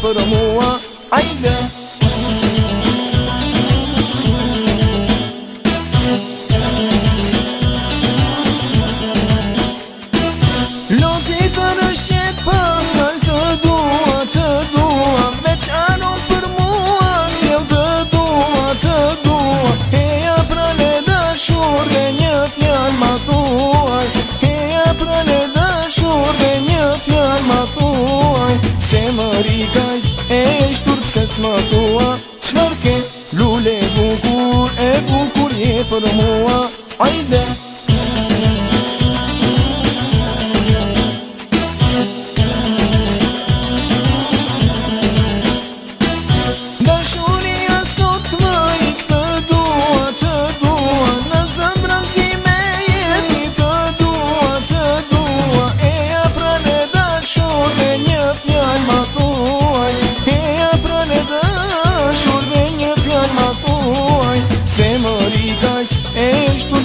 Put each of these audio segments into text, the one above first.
për mua, ajde. Loti të rëshqet për fjall të dua, veç anon për mua, sjell të dua, heja prale dashur dhe një fjall ma thuaj, heja prale dashur dhe një fjall ma thuaj, se më rikajt e shtur pse s'ma thua, çfarë ke lule bukur je për mua, ajde.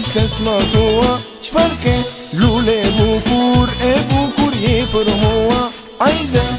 Se s'ma thua, çfarë ke lule bukur je për mua, ajde.